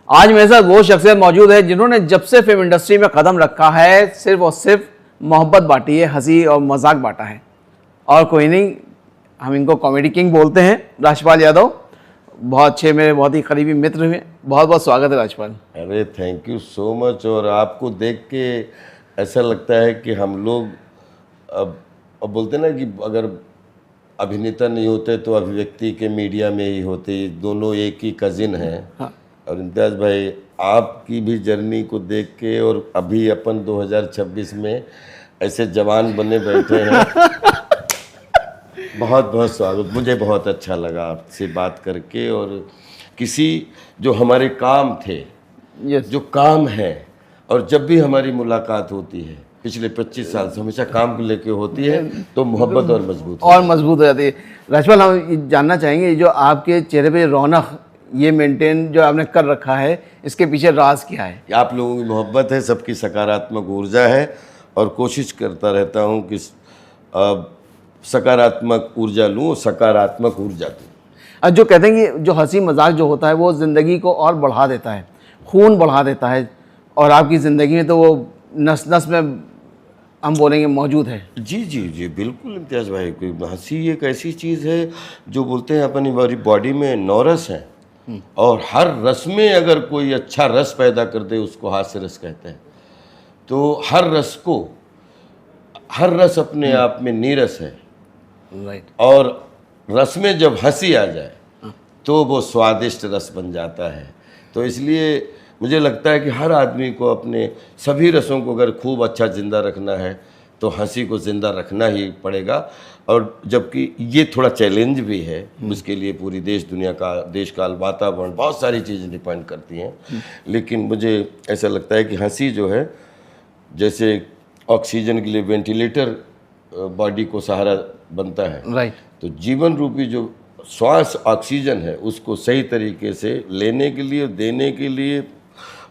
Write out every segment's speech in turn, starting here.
आज मेरे साथ वो शख्सियत मौजूद है जिन्होंने जब से फिल्म इंडस्ट्री में कदम रखा है सिर्फ और सिर्फ मोहब्बत बांटी है, हंसी और मजाक बांटा है। और कोई नहीं, हम इनको कॉमेडी किंग बोलते हैं, राजपाल यादव। बहुत अच्छे, मेरे बहुत ही करीबी मित्र हुए। बहुत बहुत स्वागत है राजपाल। अरे थैंक यू सो मच। और आपको देख के ऐसा लगता है कि हम लोग अब बोलते ना कि अगर अभिनेता नहीं होते तो अभिव्यक्ति के मीडिया में ही होते। दोनों एक ही कजिन हैं। हाँ। और इम्तियाज़ भाई, आपकी भी जर्नी को देख के और अभी अपन 2026 में ऐसे जवान बने बैठे हैं। बहुत बहुत स्वागत। मुझे बहुत अच्छा लगा आपसे बात करके। और किसी जो हमारे काम थे, जो काम है, और जब भी हमारी मुलाकात होती है पिछले 25 साल से हमेशा काम को लेके होती है, तो मोहब्बत और मजबूत हो जाती है। राजपाल, हम जानना चाहेंगे जो आपके चेहरे पे रौनक ये मेंटेन जो आपने कर रखा है, इसके पीछे राज क्या है? आप लोगों की मोहब्बत है, सबकी सकारात्मक ऊर्जा है। और कोशिश करता रहता हूँ कि सकारात्मक ऊर्जा लूँ, सकारात्मक ऊर्जा दूँ। जो कहते हैं कि जो हंसी मजाक जो होता है वो ज़िंदगी को और बढ़ा देता है, खून बढ़ा देता है। और आपकी ज़िंदगी में तो वो नस नस में हम बोलेंगे मौजूद है। जी जी जी, बिल्कुल इम्तियाज़ भाई। हंसी एक ऐसी चीज़ है जो बोलते हैं अपनी बॉडी में 9 रस हैं, और हर रस में अगर कोई अच्छा रस पैदा कर दे उसको हास्य रस कहते हैं। तो हर रस अपने आप में नीरस है। राइट। और रस में जब हंसी आ जाए तो वो स्वादिष्ट रस बन जाता है। तो इसलिए मुझे लगता है कि हर आदमी को अपने सभी रसों को अगर खूब अच्छा ज़िंदा रखना है तो हंसी को ज़िंदा रखना ही पड़ेगा। और जबकि ये थोड़ा चैलेंज भी है, उसके लिए पूरी देश दुनिया का, देश काल, वातावरण, बहुत सारी चीज़ें डिपेंड करती हैं। लेकिन मुझे ऐसा लगता है कि हंसी जो है जैसे ऑक्सीजन के लिए वेंटिलेटर बॉडी को सहारा बनता है, राइट। तो जीवन रूपी जो श्वास ऑक्सीजन है उसको सही तरीके से लेने के लिए, देने के लिए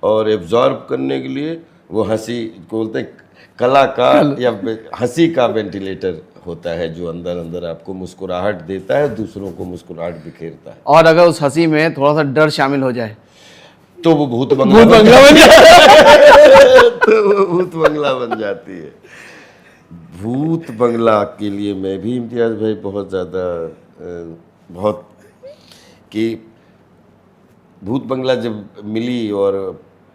और एब्जॉर्ब करने के लिए वो हंसी को बोलते हैं कला का या हंसी का वेंटिलेटर होता है, जो अंदर अंदर आपको मुस्कुराहट देता है, दूसरों को मुस्कुराहट बिखेरता है। और अगर उस हंसी में थोड़ा सा डर शामिल हो जाए तो वो भूत बंगला बन जाती है। भूत बंगला के लिए मैं भी इम्तियाज़ भाई बहुत ज़्यादा कि भूत बंगला जब मिली और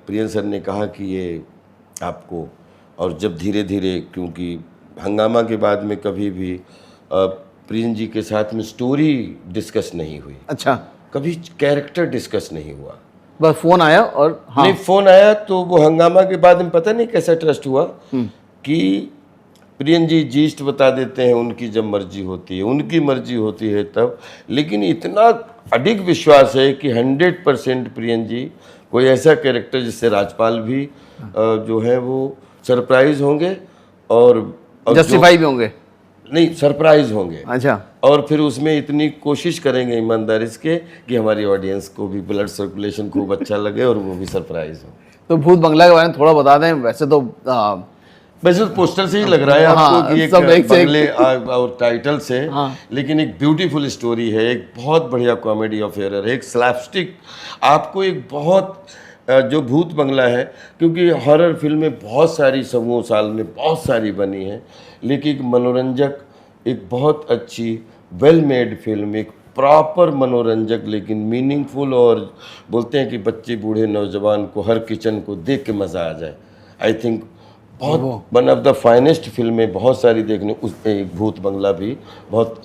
प्रियन सर ने कहा कि ये आपको, और जब धीरे धीरे, क्योंकि हंगामा के बाद में कभी भी प्रियन जी के साथ में स्टोरी डिस्कस नहीं हुई। अच्छा। कभी कैरेक्टर डिस्कस नहीं हुआ, बस फोन आया और हाँ। नहीं, फोन आया तो वो हंगामा के बाद में पता नहीं कैसा ट्रस्ट हुआ कि प्रियन जी जीस्ट बता देते हैं, उनकी जब मर्जी होती है, उनकी मर्जी होती है तब। लेकिन इतना अडिग विश्वास है कि 100% प्रियन जी कोई ऐसा कैरेक्टर जिससे राजपाल भी जो है वो सरप्राइज होंगे और जस्टिफाई भी होंगे, नहीं सरप्राइज होंगे। अच्छा। और फिर उसमें इतनी कोशिश करेंगे ईमानदारी से कि हमारी ऑडियंस को भी ब्लड सर्कुलेशन खूब अच्छा लगे और वो भी सरप्राइज हो। तो भूत बंगला के बारे में थोड़ा बता दें। वैसे तो पोस्टर से ही लग रहा है आपको कि एक बंगले और टाइटल से, लेकिन एक ब्यूटीफुल स्टोरी है, एक बहुत बढ़िया कॉमेडी अफेयर है, एक स्लैपस्टिक। आपको एक बहुत जो भूत बंगला है, क्योंकि हॉरर फिल्में बहुत सारी 100 साल में बहुत सारी बनी हैं, लेकिन एक मनोरंजक, एक बहुत अच्छी वेल मेड फिल्म, एक प्रॉपर मनोरंजक लेकिन मीनिंगफुल, और बोलते हैं कि बच्चे बूढ़े नौजवान को हर किचन को देख के मज़ा आ जाए। आई थिंक बहुत वन ऑफ द फाइनेस्ट फिल्में बहुत सारी देखने, उसमें एक भूत बंगला भी बहुत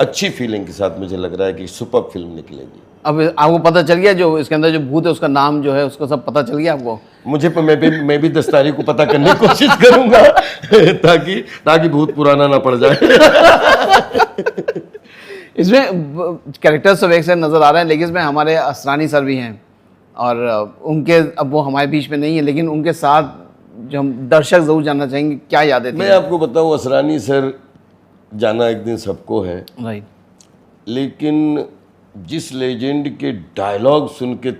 अच्छी फीलिंग के साथ मुझे लग रहा है कि सुपर फिल्म निकलेगी। अब आपको पता चल गया जो इसके अंदर जो भूत है उसका नाम जो है उसको सब पता चल गया आपको? मुझे मैं भी 10 तारीख को पता करने की कोशिश करूंगा ताकि भूत पुराना ना पड़ जाए। इसमें कैरेक्टर्स सब एक से नज़र आ रहे हैं, लेकिन इसमें हमारे असरानी सर भी हैं और उनके, अब वो हमारे बीच में नहीं है, लेकिन उनके साथ जो हम दर्शक ज़रूर जानना चाहेंगे क्या यादें थी। मैं आपको बताऊं, असरानी सर जाना एक दिन सबको है, राइट, लेकिन जिस लेजेंड के डायलॉग सुन के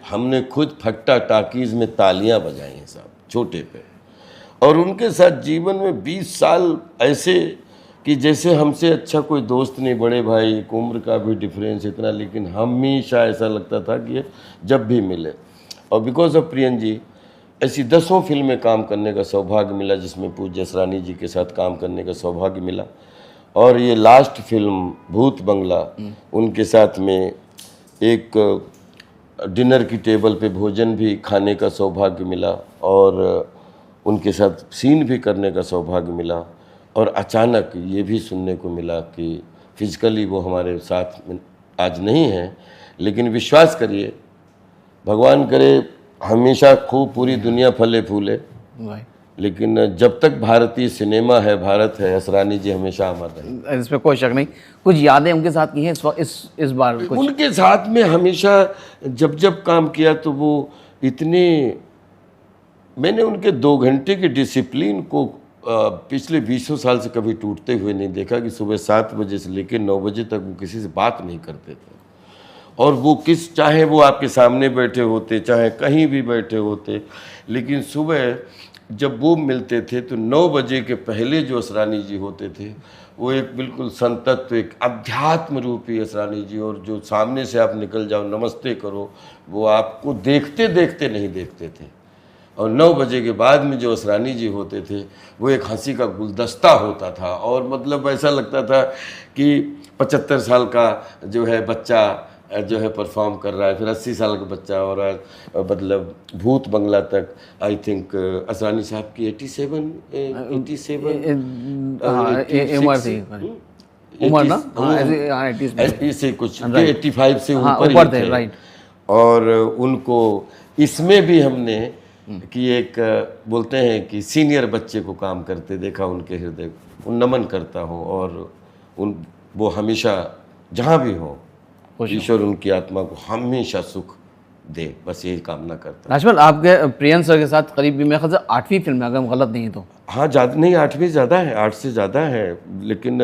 हमने खुद फट्टा टाकीज में तालियां बजाई हैं साहब, छोटे पे। और उनके साथ जीवन में 20 साल ऐसे कि जैसे हमसे अच्छा कोई दोस्त नहीं, बड़े भाई, एक उम्र का भी डिफरेंस इतना, लेकिन हमेशा ऐसा लगता था कि ये जब भी मिले। और बिकॉज ऑफ प्रियन जी ऐसी दसों फिल्में काम करने का सौभाग्य मिला, जिसमें पूज्य असरानी जी के साथ काम करने का सौभाग्य मिला। और ये लास्ट फिल्म भूत बंगला, उनके साथ में एक डिनर की टेबल पे भोजन भी खाने का सौभाग्य मिला और उनके साथ सीन भी करने का सौभाग्य मिला। और अचानक ये भी सुनने को मिला कि फिजिकली वो हमारे साथ में आज नहीं है, लेकिन विश्वास करिए, भगवान करे हमेशा खूब पूरी दुनिया फले फूले, लेकिन जब तक भारतीय सिनेमा है, भारत है, असरानी जी हमेशा अमर रहे। इसमें कोई शक नहीं। कुछ यादें उनके साथ की हैं इस बार? कुछ उनके साथ में हमेशा जब जब काम किया तो वो इतने, मैंने उनके 2 घंटे के डिसिप्लिन को पिछले 20 साल से कभी टूटते हुए नहीं देखा कि सुबह 7 बजे से लेकर 9 बजे तक वो किसी से बात नहीं करते थे। और वो चाहे वो आपके सामने बैठे होते, चाहे कहीं भी बैठे होते, लेकिन सुबह जब वो मिलते थे तो 9 बजे के पहले जो असरानी जी होते थे वो एक बिल्कुल संतत्व, एक अध्यात्म रूपी असरानी जी, और जो सामने से आप निकल जाओ नमस्ते करो, वो आपको देखते देखते नहीं देखते थे। और 9 बजे के बाद में जो असरानी जी होते थे वो एक हंसी का गुलदस्ता होता था, और मतलब ऐसा लगता था कि 75 साल का जो है बच्चा जो है परफॉर्म कर रहा है, फिर 80 साल का बच्चा, और मतलब भूत बंगला तक आई थिंक असरानी साहब की 87 उम्र ना, ऐसे कुछ 85 से ऊपर थे, राइट। और उनको इसमें भी हमने कि एक बोलते हैं कि सीनियर बच्चे को काम करते देखा, उनके हृदय को नमन करता हूँ, और वो हमेशा जहाँ भी हो ईश्वर उनकी आत्मा को हमेशा सुख दे, बस यही कामना करता। राजपाल, आपके प्रियन सर के साथ करीब भी मेरे ख्याल से 8वीं फिल्म है, अगर हम गलत नहीं है तो। हाँ, ज़्यादा नहीं, 8वीं ज़्यादा है, 8 से ज़्यादा है, लेकिन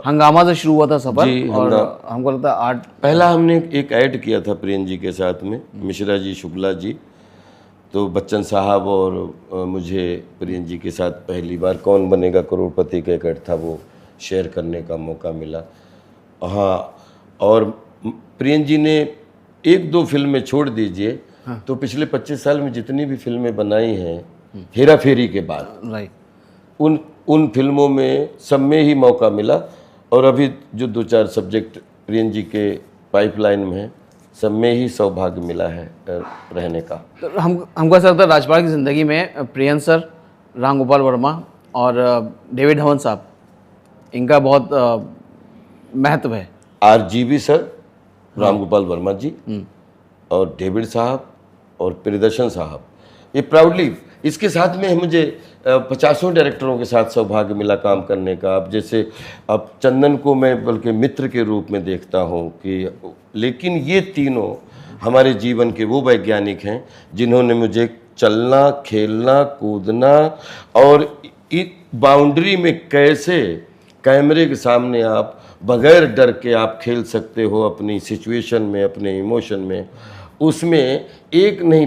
हंगामा से शुरू हुआ था सफर, और हमको लगता है 8 पहला हमने एक ऐड किया था प्रियन जी के साथ में, मिश्रा जी, शुक्ला जी, तो बच्चन साहब और मुझे प्रियन जी के साथ पहली बार कौन बनेगा करोड़पति का एक ऐड था, वो शेयर करने का मौका मिला। हाँ, और प्रियन जी ने 1-2 फिल्में छोड़ दीजिए, तो पिछले 25 साल में जितनी भी फिल्में बनाई हैं हेरा फेरी के बाद, राइट, उन फिल्मों में सब में ही मौका मिला। और अभी जो 2-4 सब्जेक्ट प्रियन जी के पाइपलाइन में हैं, सब में ही सौभाग्य मिला है रहने का। तो हमको ऐसा लगता है राजपाल की ज़िंदगी में प्रियन सर, राम गोपाल वर्मा और डेविड धवन साहब, इनका बहुत महत्व है। RGB सर, राम गोपाल वर्मा जी और डेविड साहब और प्रियदर्शन साहब, ये प्राउडली, इसके साथ में मुझे 50 डायरेक्टरों के साथ सौभाग्य मिला काम करने का। अब जैसे अब चंदन को मैं बल्कि मित्र के रूप में देखता हूँ कि, लेकिन ये तीनों हमारे जीवन के वो वैज्ञानिक हैं जिन्होंने मुझे चलना, खेलना, कूदना और इस बाउंड्री में कैसे कैमरे के सामने आप बगैर डर के आप खेल सकते हो अपनी सिचुएशन में, अपने इमोशन में, उसमें एक नहीं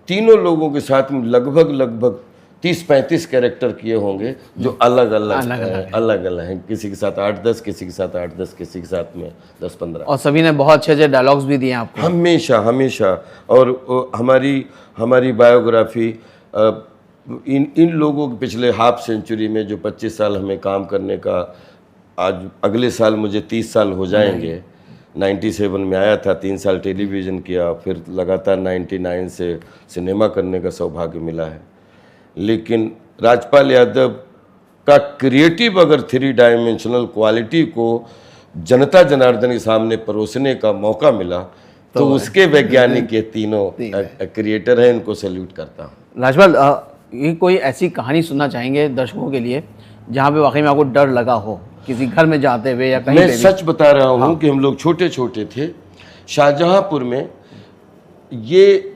तीनों लोगों के साथ में लगभग 30-35 कैरेक्टर किए होंगे जो अलग अलग हैं। किसी के साथ 8-10, किसी के साथ 8-10, किसी के साथ में 10-15, और सभी ने बहुत अच्छे डायलॉग्स भी दिए आपको हमेशा। और हमारी बायोग्राफी इन लोगों के पिछले हाफ सेंचुरी में जो 25 साल हमें काम करने का, आज अगले साल मुझे 30 साल हो जाएंगे। 97 में आया था, 3 साल टेलीविज़न किया, फिर लगातार 99 से सिनेमा करने का सौभाग्य मिला है। लेकिन राजपाल यादव का क्रिएटिव अगर 3 डायमेंशनल क्वालिटी को जनता जनार्दन के सामने परोसने का मौका मिला तो उसके वैज्ञानिक ये तीनों क्रिएटर हैं, इनको सैल्यूट करता हूँ। राजपाल, ये कोई ऐसी कहानी सुनना चाहेंगे दर्शकों के लिए जहाँ पे वाकई में आपको डर लगा हो, किसी घर में जाते हुए या कहीं? मैं सच बता रहा हूँ कि हम लोग छोटे छोटे थे, शाहजहांपुर में ये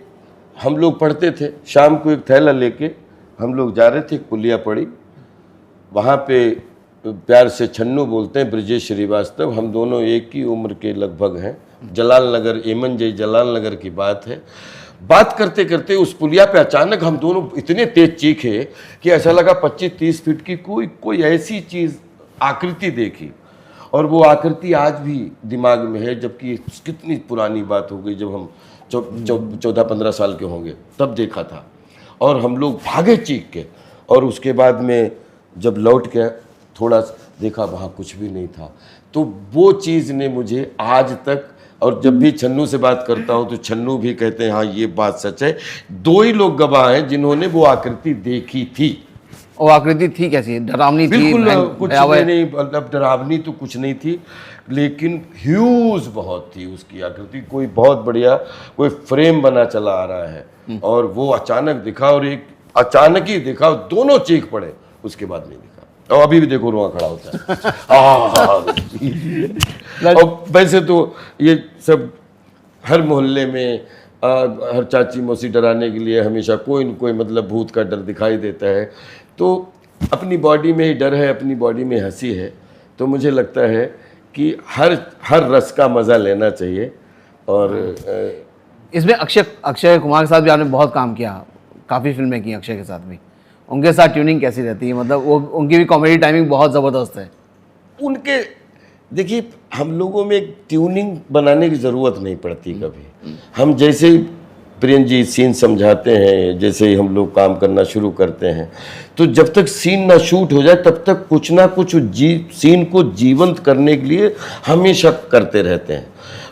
हम लोग पढ़ते थे, शाम को एक थैला लेके हम लोग जा रहे थे, पुलिया पड़ी, वहाँ पे प्यार से छन्नू बोलते हैं, ब्रजेश श्रीवास्तव, हम दोनों एक ही उम्र के लगभग हैं, जलाल नगर, एमन जय जलाल नगर की बात है। बात करते करते उस पुलिया पे अचानक हम दोनों इतने तेज चीखे कि ऐसा लगा 25-30 फीट की कोई ऐसी चीज आकृति देखी, और वो आकृति आज भी दिमाग में है, जबकि कितनी पुरानी बात हो गई, जब हम 14-15 साल के होंगे तब देखा था। और हम लोग भागे चीख के, और उसके बाद में जब लौट के थोड़ा देखा वहाँ कुछ भी नहीं था। तो वो चीज़ ने मुझे आज तक, और जब भी छन्नू से बात करता हूँ तो छन्नू भी कहते हैं हाँ ये बात सच है। 2 ही लोग गवाह हैं जिन्होंने वो आकृति देखी थी। वो आकृति थी कैसी? डरावनी थी? बिल्कुल कुछ नहीं, मतलब डरावनी तो कुछ नहीं थी, लेकिन ह्यूज बहुत थी उसकी आकृति। कोई बहुत बढ़िया कोई फ्रेम बना चला आ रहा है, और वो अचानक दिखा, और एक अचानक ही दिखा, दोनों चीख पड़े, उसके बाद नहीं दिखा। और अभी भी देखो रुआ खड़ा होता है। और वैसे तो ये सब हर मोहल्ले में हर चाची मौसी डराने के लिए हमेशा कोई न कोई मतलब भूत का डर दिखाई देता है। तो अपनी बॉडी में ही डर है, अपनी बॉडी में हंसी है। तो मुझे लगता है कि हर रस का मज़ा लेना चाहिए। और इसमें अक्षय कुमार के साथ भी आपने बहुत काम किया, काफ़ी फिल्में की अक्षय के साथ भी। उनके साथ ट्यूनिंग कैसी रहती है? मतलब वो उनकी भी कॉमेडी टाइमिंग बहुत ज़बरदस्त है। उनके देखिए, हम लोगों में एक ट्यूनिंग बनाने की ज़रूरत नहीं पड़ती कभी। हम जैसे ही प्रियन जी सीन समझाते हैं, जैसे ही हम लोग काम करना शुरू करते हैं, तो जब तक सीन ना शूट हो जाए तब तक कुछ ना कुछ सीन को जीवंत करने के लिए हमेशा करते रहते हैं।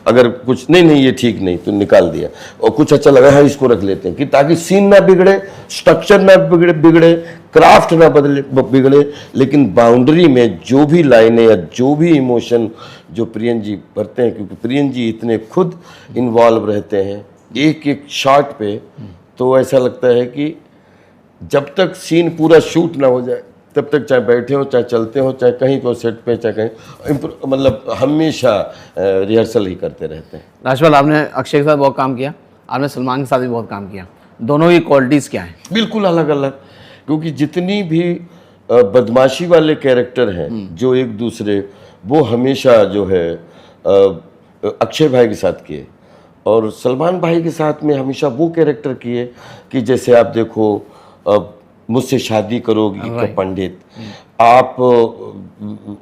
अगर कुछ नहीं ये ठीक नहीं तो निकाल दिया, और कुछ अच्छा लगा है इसको रख लेते हैं, कि ताकि सीन ना बिगड़े, स्ट्रक्चर ना बिगड़े, क्राफ्ट ना बिगड़े, लेकिन बाउंड्री में जो भी लाइनें या जो भी इमोशन जो प्रियन जी भरते हैं, क्योंकि प्रियन जी इतने खुद इन्वॉल्व रहते हैं एक एक शॉट पे, तो ऐसा लगता है कि जब तक सीन पूरा शूट ना हो जाए तब तक चाहे बैठे हो, चाहे चलते हो, चाहे कहीं को सेट पे, चाहे कहीं, मतलब हमेशा रिहर्सल ही करते रहते हैं। राजपाल, आपने अक्षय के साथ बहुत काम किया, आपने सलमान के साथ भी बहुत काम किया, दोनों की क्वालिटीज़ क्या हैं? बिल्कुल अलग अलग, क्योंकि जितनी भी बदमाशी वाले कैरेक्टर हैं जो एक दूसरे, वो हमेशा जो है अक्षय भाई के साथ किए, और सलमान भाई के साथ में हमेशा वो कैरेक्टर किए कि जैसे आप देखो मुझसे शादी करोगी का पंडित, आप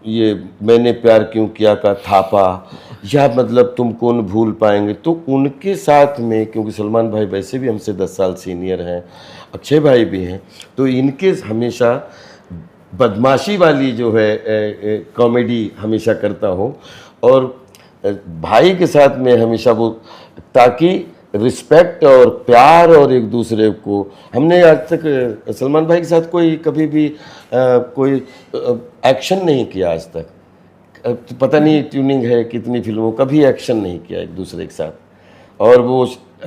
ये मैंने प्यार क्यों किया का थापा, या मतलब तुम कौन भूल पाएंगे। तो उनके साथ में, क्योंकि सलमान भाई वैसे भी हमसे 10 साल सीनियर हैं, अक्षय भाई भी हैं, तो इनके हमेशा बदमाशी वाली जो है कॉमेडी हमेशा करता हूँ। और भाई के साथ में हमेशा वो, ताकि रिस्पेक्ट और प्यार और एक दूसरे को, हमने आज तक सलमान भाई के साथ कोई कभी भी कोई एक्शन नहीं किया आज तक। तो पता नहीं ट्यूनिंग है कितनी फिल्मों, कभी एक्शन नहीं किया एक दूसरे के साथ, और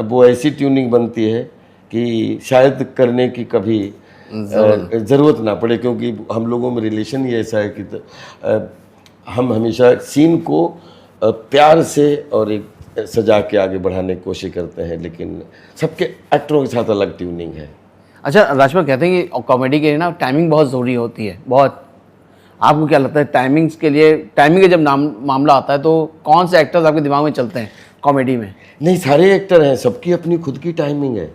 वो ऐसी ट्यूनिंग बनती है कि शायद करने की कभी ज़रूरत ना पड़े, क्योंकि हम लोगों में रिलेशन ही ऐसा है कि हम हमेशा सीन को प्यार से और एक सजा के आगे बढ़ाने की कोशिश करते हैं, लेकिन सबके एक्टरों के साथ अलग ट्यूनिंग है। अच्छा राजपाल, कहते हैं कि कॉमेडी के लिए ना टाइमिंग बहुत ज़रूरी होती है, बहुत। आपको क्या लगता है टाइमिंग्स के लिए, टाइमिंग का जब मामला आता है तो कौन से एक्टर्स आपके दिमाग में चलते हैं कॉमेडी में? नहीं, सारे एक्टर हैं, सबकी अपनी खुद की टाइमिंग है।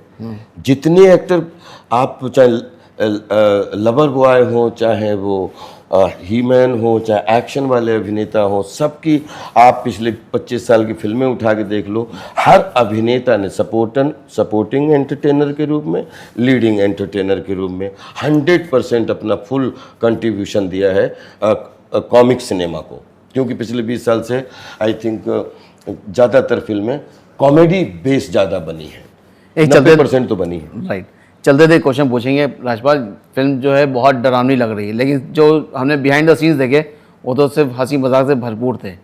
जितने एक्टर आप, चाहे लवर बॉय हो, चाहे वो हीमैन हो, चाहे एक्शन वाले अभिनेता हो, सबकी आप पिछले 25 साल की फिल्में उठा के देख लो, हर अभिनेता ने सपोर्टिंग एंटरटेनर के रूप में, लीडिंग एंटरटेनर के रूप में 100% अपना फुल कंट्रीब्यूशन दिया है कॉमिक सिनेमा को। क्योंकि पिछले 20 साल से आई थिंक ज़्यादातर फिल्में कॉमेडी बेस ज़्यादा बनी है, 90% तो बनी है। राइट, चलते थे क्वेश्चन पूछेंगे। राजपाल, फिल्म जो है बहुत डरावनी लग रही है, लेकिन जो हमने बिहाइंड द सीन्स देखे वो तो सिर्फ हंसी मजाक से भरपूर थे।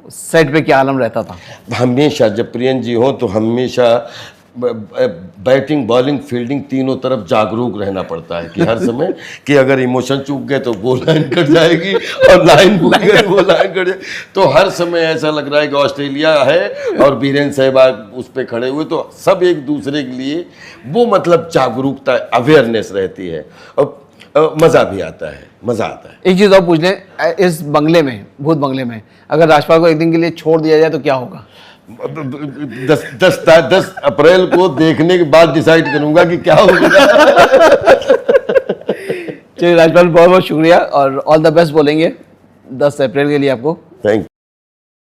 सेट पे क्या आलम रहता था? हमेशा जब प्रियन जी हो तो हमेशा बैटिंग, बॉलिंग, फील्डिंग तीनों तरफ जागरूक रहना पड़ता है कि हर समय कि अगर इमोशन चूक गए तो वो लाइन कट जाएगी, और लाइन भूल गए वो लाइन कट जाएगी। तो हर समय ऐसा लग रहा है कि ऑस्ट्रेलिया है और बीरेन सहवाग उस पर खड़े हुए, तो सब एक दूसरे के लिए वो मतलब जागरूकता, अवेयरनेस रहती है, और मज़ा भी आता है, मज़ा आता है। एक चीज़ और पूछ लें, इस बंगले में, भूत बंगले में, अगर राजपाल को एक दिन के लिए छोड़ दिया जाए तो क्या होगा? 10 अप्रैल को देखने के बाद डिसाइड करूंगा कि क्या होगा। चलिए राजपाल, बहुत बहुत शुक्रिया और ऑल द बेस्ट बोलेंगे 10 अप्रैल के लिए आपको। थैंक